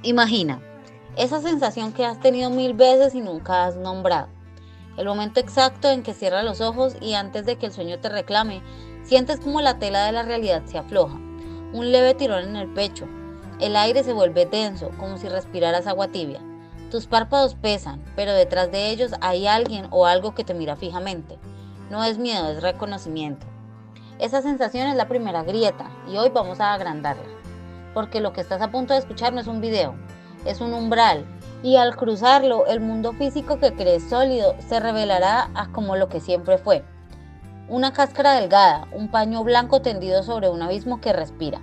Imagina, esa sensación que has tenido 1000 veces y nunca has nombrado. El momento exacto en que cierras los ojos y antes de que el sueño te reclame, sientes como la tela de la realidad se afloja. Un leve tirón en el pecho. El aire se vuelve denso, como si respiraras agua tibia. Tus párpados pesan, pero detrás de ellos hay alguien o algo que te mira fijamente. No es miedo, es reconocimiento. Esa sensación es la primera grieta y hoy vamos a agrandarla. Porque lo que estás a punto de escuchar no es un video, es un umbral. Y al cruzarlo, el mundo físico que crees sólido se revelará como lo que siempre fue. Una cáscara delgada, un paño blanco tendido sobre un abismo que respira.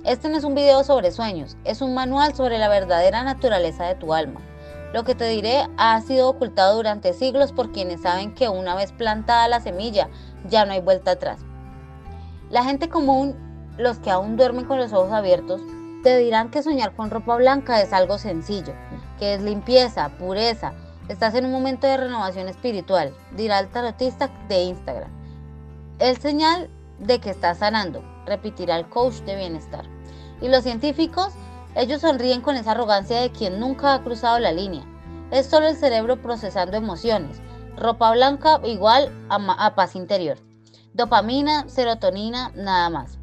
Este no es un video sobre sueños, es un manual sobre la verdadera naturaleza de tu alma. Lo que te diré ha sido ocultado durante siglos por quienes saben que una vez plantada la semilla, ya no hay vuelta atrás. La gente común, los que aún duermen con los ojos abiertos, te dirán que soñar con ropa blanca es algo sencillo, que es limpieza, pureza, estás en un momento de renovación espiritual, dirá el tarotista de Instagram. Es señal de que estás sanando, repetirá el coach de bienestar. Y los científicos, ellos sonríen con esa arrogancia de quien nunca ha cruzado la línea. Es solo el cerebro procesando emociones. Ropa blanca igual a paz interior. Dopamina, serotonina, nada más.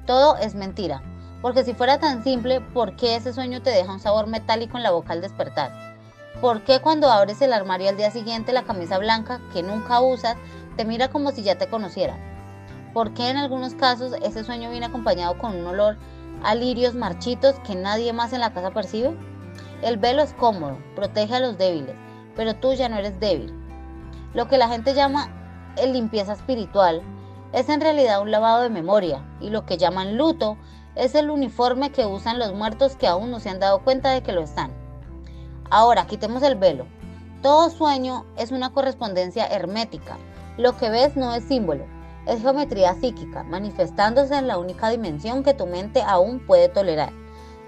Todo es mentira. Porque si fuera tan simple, ¿por qué ese sueño te deja un sabor metálico en la boca al despertar? ¿Por qué cuando abres el armario al día siguiente la camisa blanca, que nunca usas, te mira como si ya te conociera? ¿Por qué en algunos casos ese sueño viene acompañado con un olor a lirios marchitos que nadie más en la casa percibe? El velo es cómodo, protege a los débiles, pero tú ya no eres débil. Lo que la gente llama limpieza espiritual es en realidad un lavado de memoria, y lo que llaman luto es el uniforme que usan los muertos que aún no se han dado cuenta de que lo están. Ahora, quitemos el velo. Todo sueño es una correspondencia hermética. Lo que ves no es símbolo, es geometría psíquica, manifestándose en la única dimensión que tu mente aún puede tolerar.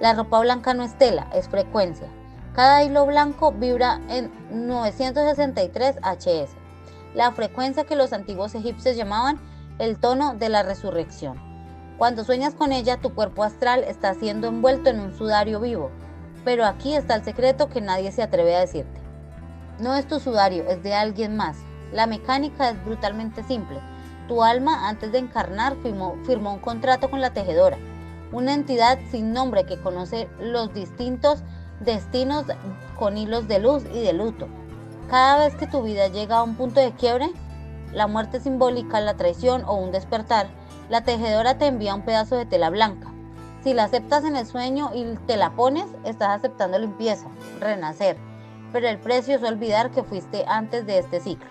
La ropa blanca no es tela, es frecuencia. Cada hilo blanco vibra en 963 Hz, la frecuencia que los antiguos egipcios llamaban el tono de la resurrección. Cuando sueñas con ella, tu cuerpo astral está siendo envuelto en un sudario vivo, pero aquí está el secreto que nadie se atreve a decirte. No es tu sudario, es de alguien más. La mecánica es brutalmente simple. Tu alma, antes de encarnar, firmó un contrato con la tejedora, una entidad sin nombre que conoce los distintos destinos con hilos de luz y de luto. Cada vez que tu vida llega a un punto de quiebre, la muerte simbólica, la traición o un despertar, la tejedora te envía un pedazo de tela blanca. Si la aceptas en el sueño y te la pones, estás aceptando limpieza, renacer, pero el precio es olvidar que fuiste antes de este ciclo.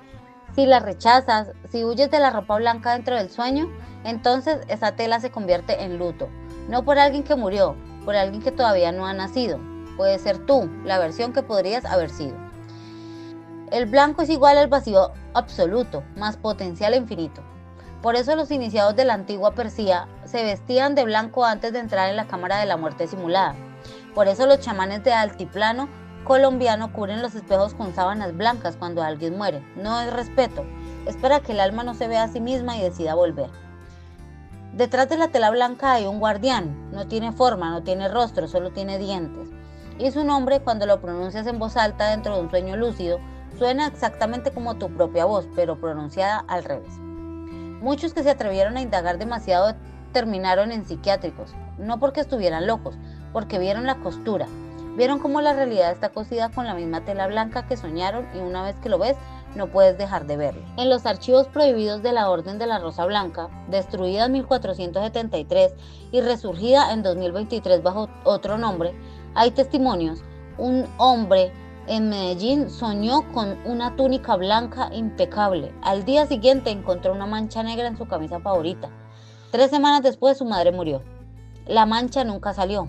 Si la rechazas, si huyes de la ropa blanca dentro del sueño, entonces esa tela se convierte en luto, no por alguien que murió, por alguien que todavía no ha nacido. Puede ser tú, la versión que podrías haber sido. El blanco es igual al vacío absoluto, más potencial infinito. Por eso los iniciados de la antigua Persía se vestían de blanco antes de entrar en la cámara de la muerte simulada. Por eso los chamanes de altiplano colombiano cubren los espejos con sábanas blancas cuando alguien muere. No es respeto, es para que el alma no se vea a sí misma y decida volver. Detrás de la tela blanca hay un guardián, no tiene forma, no tiene rostro, solo tiene dientes. Y su nombre, cuando lo pronuncias en voz alta dentro de un sueño lúcido, suena exactamente como tu propia voz, pero pronunciada al revés. Muchos que se atrevieron a indagar demasiado terminaron en psiquiátricos, no porque estuvieran locos, porque vieron la costura, vieron cómo la realidad está cosida con la misma tela blanca que soñaron y una vez que lo ves, no puedes dejar de verlo. En los archivos prohibidos de la Orden de la Rosa Blanca, destruida en 1473 y resurgida en 2023 bajo otro nombre, hay testimonios. Un hombre en Medellín soñó con una túnica blanca impecable. Al día siguiente encontró una mancha negra en su camisa favorita. 3 semanas después su madre murió. La mancha nunca salió.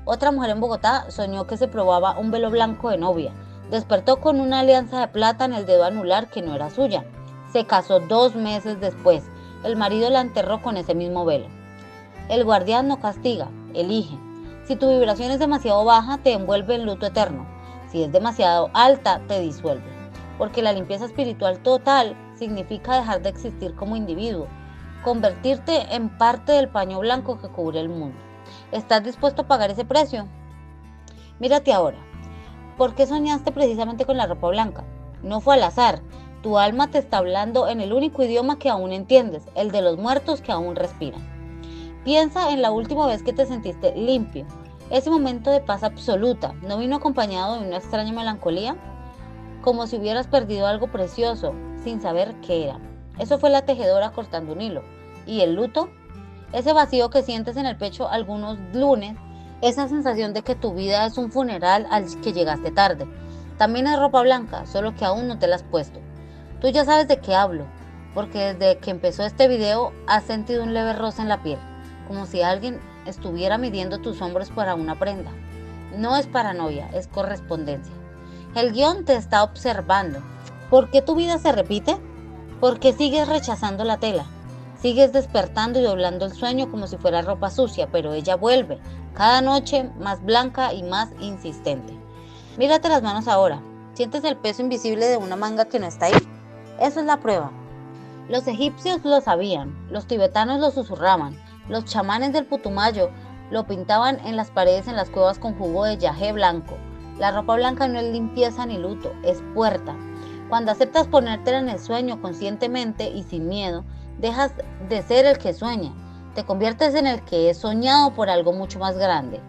Otra mujer en Bogotá soñó que se probaba un velo blanco de novia. Despertó con una alianza de plata en el dedo anular que no era suya. Se casó 2 meses después. El marido la enterró con ese mismo velo. El guardián no castiga, elige. Si tu vibración es demasiado baja, te envuelve en luto eterno. Si es demasiado alta, te disuelve. Porque la limpieza espiritual total significa dejar de existir como individuo, convertirte en parte del paño blanco que cubre el mundo. ¿Estás dispuesto a pagar ese precio? Mírate ahora. ¿Por qué soñaste precisamente con la ropa blanca? No fue al azar. Tu alma te está hablando en el único idioma que aún entiendes, el de los muertos que aún respiran. Piensa en la última vez que te sentiste limpio. Ese momento de paz absoluta, ¿no vino acompañado de una extraña melancolía? Como si hubieras perdido algo precioso, sin saber qué era. Eso fue la tejedora cortando un hilo. ¿Y el luto? Ese vacío que sientes en el pecho algunos lunes, esa sensación de que tu vida es un funeral al que llegaste tarde. También es ropa blanca, solo que aún no te la has puesto. Tú ya sabes de qué hablo, porque desde que empezó este video has sentido un leve roce en la piel, como si alguien estuviera midiendo tus hombros para una prenda. No es paranoia, es correspondencia. El guión te está observando. ¿Por qué tu vida se repite? Porque sigues rechazando la tela. Sigues despertando y doblando el sueño como si fuera ropa sucia, pero ella vuelve, cada noche más blanca y más insistente. Mírate las manos ahora. ¿Sientes el peso invisible de una manga que no está ahí? Eso es la prueba. Los egipcios lo sabían, los tibetanos lo susurraban, los chamanes del Putumayo lo pintaban en las paredes en las cuevas con jugo de yagé blanco. La ropa blanca no es limpieza ni luto, es puerta. Cuando aceptas ponértela en el sueño conscientemente y sin miedo, dejas de ser el que sueña, te conviertes en el que es soñado por algo mucho más grande.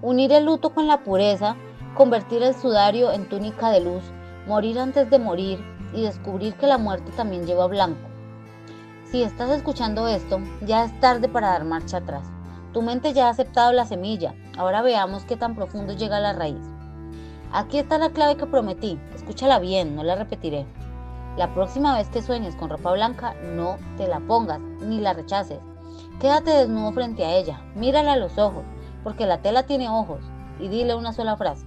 Unir el luto con la pureza, convertir el sudario en túnica de luz, morir antes de morir y descubrir que la muerte también lleva blanco. Si estás escuchando esto, ya es tarde para dar marcha atrás. Tu mente ya ha aceptado la semilla, ahora veamos qué tan profundo llega a la raíz. Aquí está la clave que prometí, escúchala bien, no la repetiré. La próxima vez que sueñes con ropa blanca, no te la pongas ni la rechaces. Quédate desnudo frente a ella, mírala a los ojos, porque la tela tiene ojos, y dile una sola frase: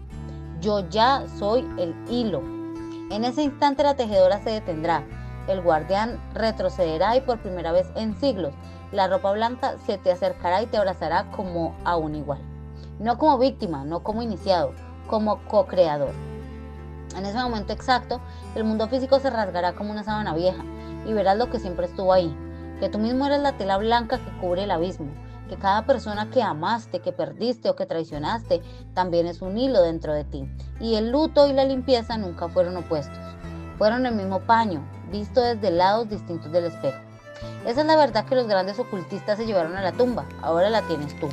yo ya soy el hilo. En ese instante la tejedora se detendrá, el guardián retrocederá y por primera vez en siglos, la ropa blanca se te acercará y te abrazará como a un igual. No como víctima, no como iniciado, como co-creador. En ese momento exacto, el mundo físico se rasgará como una sábana vieja y verás lo que siempre estuvo ahí, que tú mismo eres la tela blanca que cubre el abismo, que cada persona que amaste, que perdiste o que traicionaste también es un hilo dentro de ti, y el luto y la limpieza nunca fueron opuestos, fueron el mismo paño, visto desde lados distintos del espejo. Esa es la verdad que los grandes ocultistas se llevaron a la tumba, ahora la tienes tú.